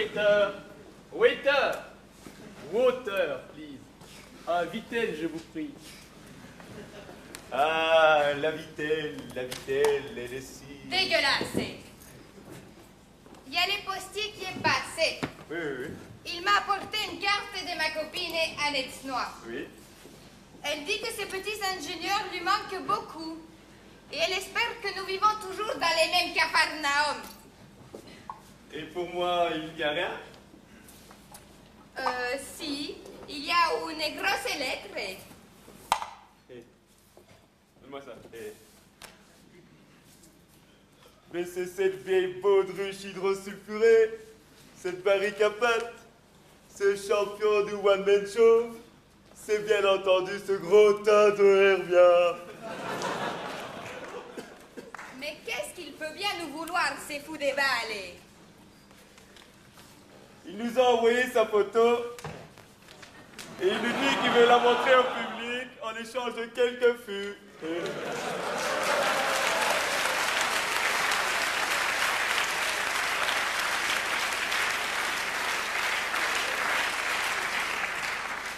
Waiter! Waiter! Water, please. Un vitelle, je vous prie. Ah, la vitelle, elle est si... Dégueulasse. Il y a les postiers qui est passé. Oui, oui, oui. Il m'a apporté une carte de ma copine Annette Noir. Oui. Elle dit que ces petits ingénieurs lui manquent beaucoup. Et elle espère que nous vivons toujours dans les mêmes capharnaüm. Et pour moi, il n'y a rien? Si, il y a une grosse lettre. Donne-moi ça. Mais c'est cette vieille baudruche hydrosulfurée, cette barrique à pâte, ce champion du one-man show, c'est bien entendu ce gros tas de Herbia. Mais qu'est-ce qu'il peut bien nous vouloir, ces fous des balles? Il nous a envoyé sa photo et il nous dit qu'il veut la montrer au public en échange de quelques fûts.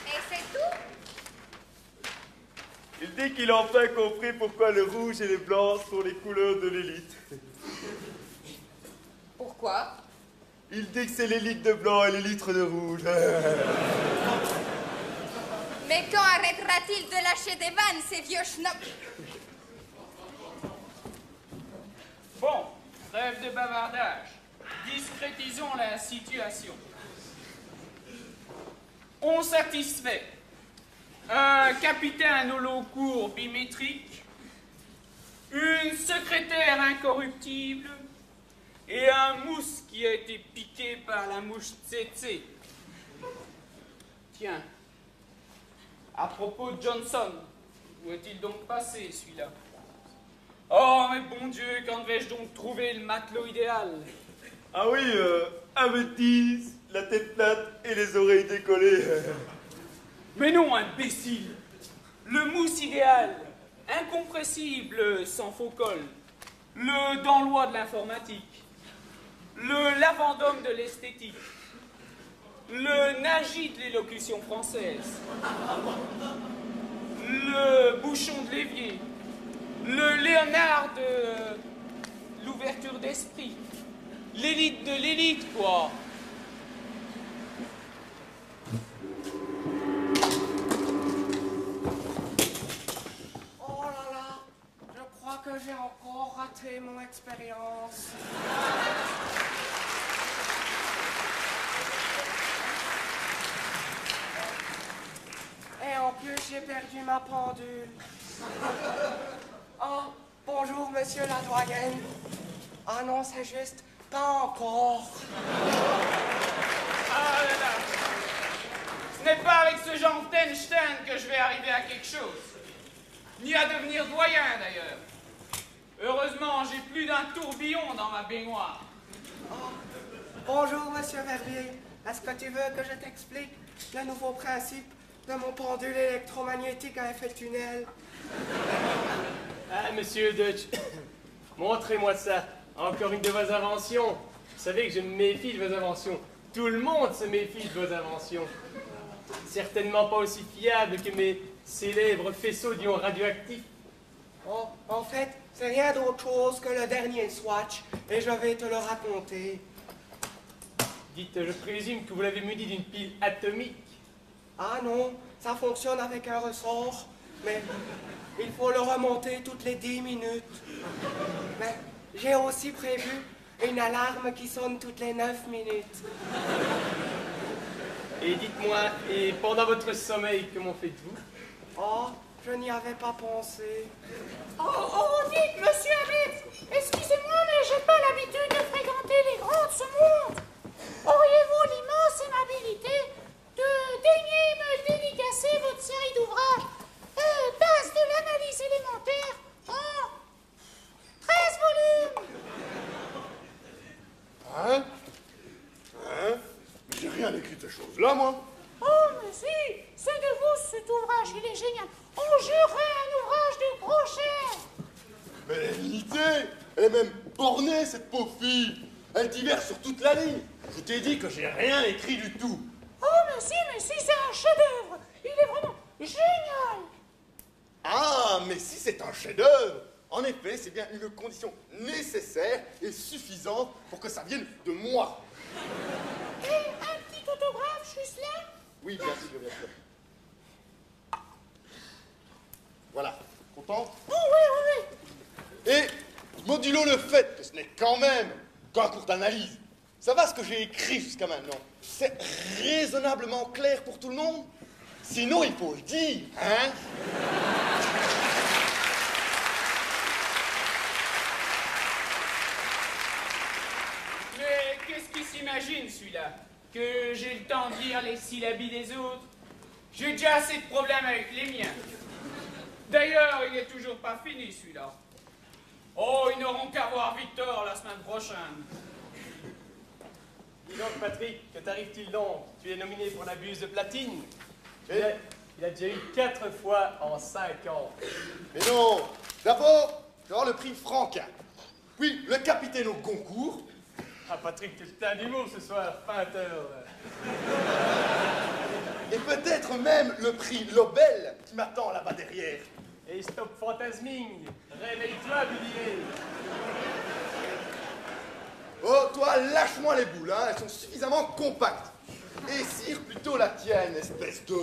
Et c'est tout? Il dit qu'il a enfin compris pourquoi le rouge et les blancs sont les couleurs de l'élite. Pourquoi? Il dit que c'est les litres de blanc et les litres de rouge. Mais quand arrêtera-t-il de lâcher des vannes, ces vieux schnocks? Bon, trêve de bavardage. Discrétisons la situation. On satisfait. Un capitaine au long cours bimétrique, une secrétaire incorruptible et un mousse qui a été piqué par la mouche tsetse. Tiens, à propos de Johnson, où est-il donc passé, celui-là? Oh, mais bon Dieu, quand vais-je donc trouver le matelot idéal? Ah oui, un métis, la tête plate et les oreilles décollées. Mais non, imbécile! Le mousse idéal, incompressible sans faux col, le Danlois de l'informatique, le lavandome de l'esthétique, le Nagy de l'élocution française, le bouchon de l'évier, le Léonard de l'ouverture d'esprit, l'élite de l'élite, quoi. Oh là là, je crois que j'ai encore raté mon expérience. Et en plus, j'ai perdu ma pendule. Oh, bonjour, monsieur la doyenne. Ah non, c'est juste, pas encore. Ah là là. Ce n'est pas avec ce Jean d'Einstein que je vais arriver à quelque chose. Ni à devenir doyen, d'ailleurs. Heureusement, j'ai plus d'un tourbillon dans ma baignoire. Oh, bonjour, monsieur Verbier. Est-ce que tu veux que je t'explique le nouveau principe de mon pendule électromagnétique à effet tunnel? Ah, monsieur Dutch, montrez-moi ça. Encore une de vos inventions. Vous savez que je me méfie de vos inventions. Tout le monde se méfie de vos inventions. Certainement pas aussi fiable que mes célèbres faisceaux d'ions radioactifs. Oh, en fait, c'est rien d'autre chose que le dernier Swatch, et je vais te le raconter. Dites, je présume que vous l'avez muni d'une pile atomique. Ah non, ça fonctionne avec un ressort, mais il faut le remonter toutes les 10 minutes. Mais j'ai aussi prévu une alarme qui sonne toutes les 9 minutes. Et dites-moi, et pendant votre sommeil, comment faites-vous? Oh, je n'y avais pas pensé. Oh, dites, monsieur Ahmed, excusez-moi, mais j'ai pas l'habitude de fréquenter les grands de ce monde. Auriez-vous l'immense aimabilité de daigner me dédicacer votre série d'ouvrages base de l'analyse élémentaire en 13 volumes? Hein? Hein? Mais j'ai rien écrit de ces choses-là, moi. Oh, mais si, c'est de vous cet ouvrage, il est génial. On jurerait un ouvrage de gros cher. Mais elle est limitée. Elle est même bornée, cette pauvre fille. Elle diverge sur toute la ligne. Je t'ai dit que j'ai rien écrit du tout. Oh, mais si, c'est un chef-d'œuvre. Il est vraiment génial. Ah, mais si c'est un chef-d'œuvre, en effet, c'est bien une condition nécessaire et suffisante pour que ça vienne de moi. Et un petit autographe juste là? Oui, bien sûr, bien sûr. Voilà. Content? Oh, oui. Et, modulo le fait que ce n'est quand même qu'un cours d'analyse, ça va ce que j'ai écrit jusqu'à maintenant? C'est raisonnablement clair pour tout le monde? Sinon, il faut le dire, hein? Mais qu'est-ce qu'il s'imagine, celui-là? Que j'ai le temps de lire les syllabies des autres? J'ai déjà assez de problèmes avec les miens. D'ailleurs, il n'est toujours pas fini, celui-là. Oh, ils n'auront qu'à voir Victor la semaine prochaine. Dis donc, Patrick, que t'arrive-t-il donc? Tu es nominé pour la buse de platine. Il a déjà eu 4 fois en 5 ans. Mais non! D'abord, je vais avoir le prix Franquin. Puis, le capitaine au concours. Ah, Patrick, tu t'as d'humour ce soir, peinteur. Et peut-être même le prix Nobel qui m'attend là-bas derrière. Et stop fantasming. Réveille-toi, Bullier. Oh, toi, lâche-moi les boules, hein, elles sont suffisamment compactes. Et cire plutôt la tienne, espèce de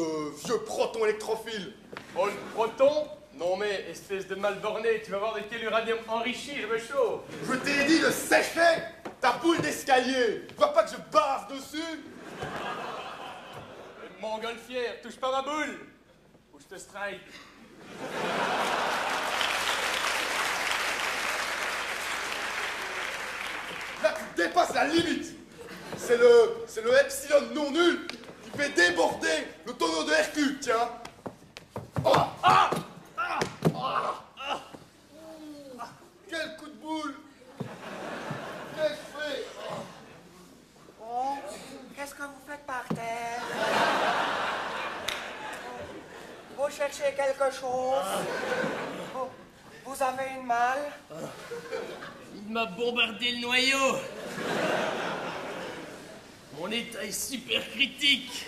vieux proton électrophile. Oh, le proton? Non mais, espèce de mal borné, tu vas voir de quel uranium enrichi, je me chauffe. Je t'ai dit de sécher ta boule d'escalier. Tu vois pas que je bave dessus? Montgolfière, touche pas ma boule, ou je te strike. Là, tu dépasses la limite. C'est le epsilon non nul qui fait déborder le tonneau de Hercule, tiens. Oh, ah, ah, ah, ah. Quel coup de boule. Quel fait. Oh, qu'est-ce que vous faites par terre? Vous cherchez quelque chose? Vous avez une malle? Il m'a bombardé le noyau. Mon état est super critique.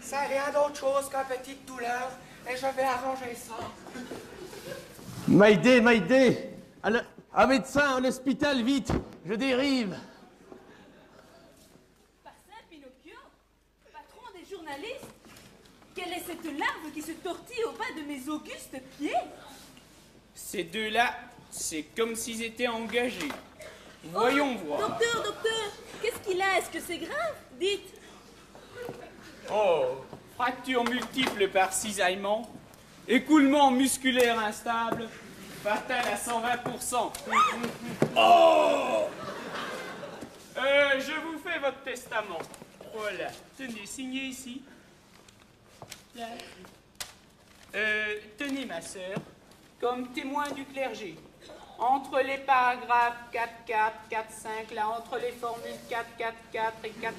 C'est rien d'autre chose qu'une petite douleur et je vais arranger ça. Maïdé. Un médecin, un hôpital, vite. Je dérive. Parcin Pinocchio, patron des journalistes, quelle est cette larve qui se tortille au bas de mes augustes pieds? Ces deux-là, c'est comme s'ils étaient engagés. Voyons voir. Docteur, qu'est-ce qu'il a? Est-ce que c'est grave? Dites. Oh, fracture multiple par cisaillement, écoulement musculaire instable, fatal à 120%. Oh! Je vous fais votre testament. Voilà, tenez, signez ici. Là. Tenez, ma sœur, comme témoin du clergé. Entre les paragraphes 4.4, 4.5, là, entre les formules 4.4.4 et 4.4.5.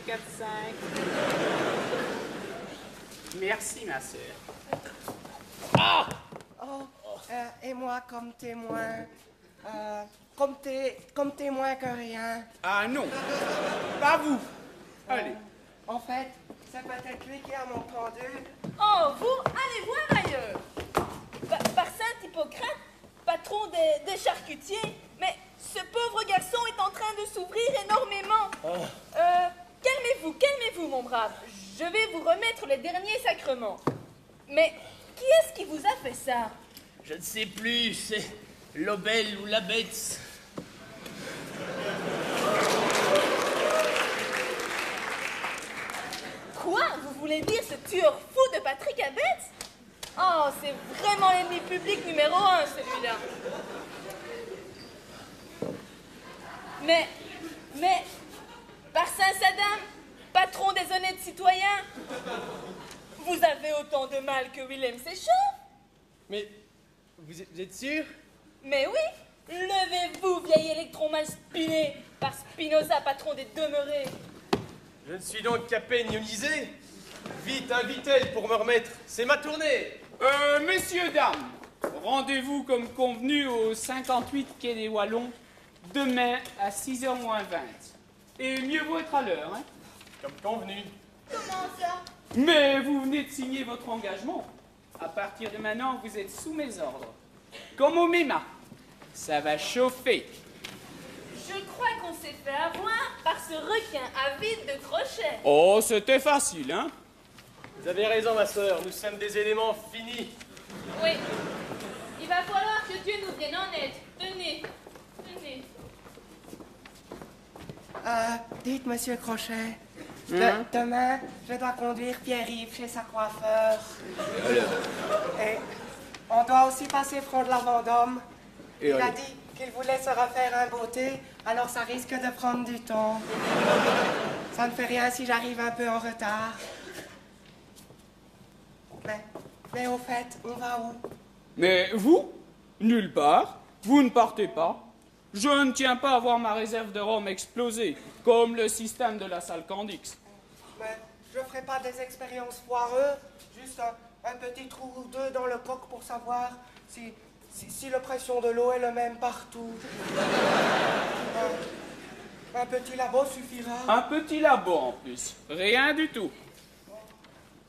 Merci, ma sœur. Ah! Oh, et moi comme témoin, comme témoin que rien. Ah non, pas vous. Allez. En fait, c'est peut-être lui qui a mon pendule. Oh, vous, allez voir ailleurs. Par saint Hippocrate, patron des charcutiers, mais ce pauvre garçon est en train de s'ouvrir énormément. Calmez-vous, mon brave. Je vais vous remettre le dernier sacrement. Mais qui est-ce qui vous a fait ça? Je ne sais plus, c'est l'Obel ou la Bête. Quoi? Vous voulez dire ce tueur fou de Patrick Abetz? Oh, c'est vraiment l'ennemi public numéro 1, celui-là. Mais, par Saint-Sadam, patron des honnêtes citoyens, vous avez autant de mal que Willem Séchant? Mais, vous êtes sûr? Mais oui, levez-vous, vieil électron mal spiné, par Spinoza, patron des demeurés. Je ne suis donc qu'à peine ionisé. Vite, invitez-le pour me remettre. C'est ma tournée. Messieurs, dames, rendez-vous comme convenu au 58 quai des Wallons, demain à 6h moins 20. Et mieux vaut être à l'heure, hein. Comme convenu. Comment ça? Mais vous venez de signer votre engagement. À partir de maintenant, vous êtes sous mes ordres. Comme au MEMA. Ça va chauffer. Je crois qu'on s'est fait avoir par ce requin avide de crochets. Oh, c'était facile, hein. Vous avez raison, ma sœur, nous sommes des éléments finis. Oui. Il va falloir que Dieu nous vienne en aide. Tenez. Tenez. Dites, monsieur Crochet, demain, je dois conduire Pierre-Yves chez sa coiffeur. Et on doit aussi passer front de la Vendôme. Il a dit qu'il voulait se refaire un beauté, alors ça risque de prendre du temps. Ça ne fait rien si j'arrive un peu en retard. Mais au fait, on va où? Mais vous? Nulle part. Vous ne partez pas. Je ne tiens pas à voir ma réserve de rhum exploser, comme le système de la salle Candix. Mais je ferai pas des expériences foireuses, juste un petit trou ou deux dans le coq pour savoir si la pression de l'eau est le même partout. Un petit labo suffira. Un petit labo en plus. Rien du tout.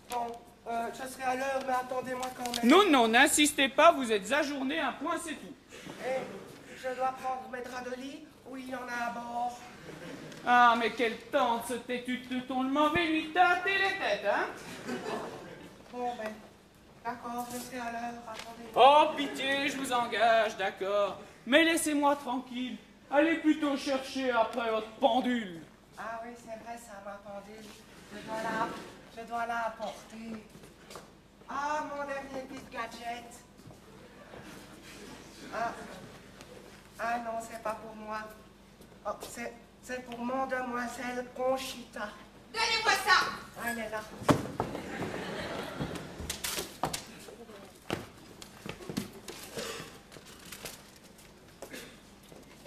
Bon, je serai à l'heure, mais attendez-moi quand même. Non, non, n'insistez pas, vous êtes ajourné, un point, c'est tout. Et je dois prendre mes draps de lit, ou il y en a à bord. Ah, mais quelle tante, ce têtu de ton, je m'en vais lui tâter les têtes, hein. Bon, ben, d'accord, je serai à l'heure, attendez. Oh, pitié, je vous engage, d'accord. Mais laissez-moi tranquille. Allez plutôt chercher après votre pendule. Ah oui, c'est vrai, ça, ma pendule. Je dois la apporter. Ah, mon dernier petit gadget. Ah non, c'est pas pour moi. Oh, c'est pour mon demoiselle Conchita. Donnez-moi ça. Ah, elle est là.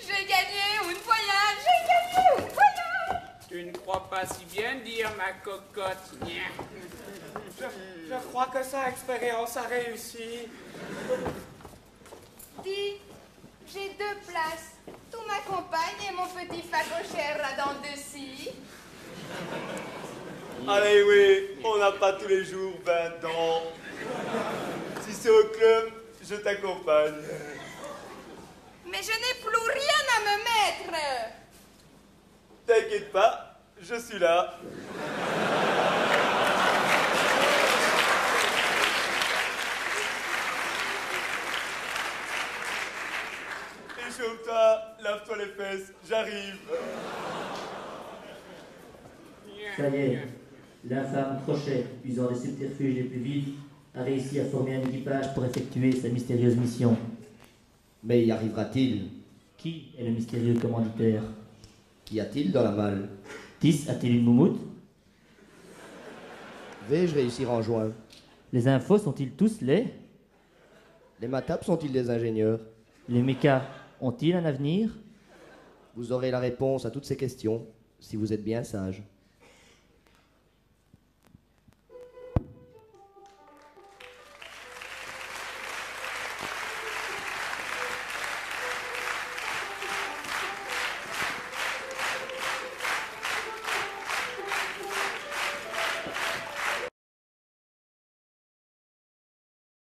J'ai gagné une voyage. J'ai gagné une voyage. Tu ne crois pas si bien dire, ma cocotte. Nya. Je crois que sa expérience a réussi. Dis, j'ai 2 places. Tout m'accompagne et mon petit fagochère là-dedans dessus. Allez, oui, on n'a pas tous les jours 20 ans. Si c'est au club, je t'accompagne. Mais je n'ai plus rien à me mettre. T'inquiète pas, je suis là. Échauffe-toi, lave-toi les fesses, j'arrive. Ça y est, l'infâme Crochet, usant des subterfuges les plus vifs, a réussi à former un équipage pour effectuer sa mystérieuse mission. Mais y arrivera-t-il? Qui est le mystérieux commanditaire? Qu'y a-t-il dans la malle? Tis a-t-il une moumoute? Vais-je réussir en juin? Les infos sont-ils tous laids? Les matapes sont-ils des ingénieurs? Les mécas ont-ils un avenir? Vous aurez la réponse à toutes ces questions si vous êtes bien sage.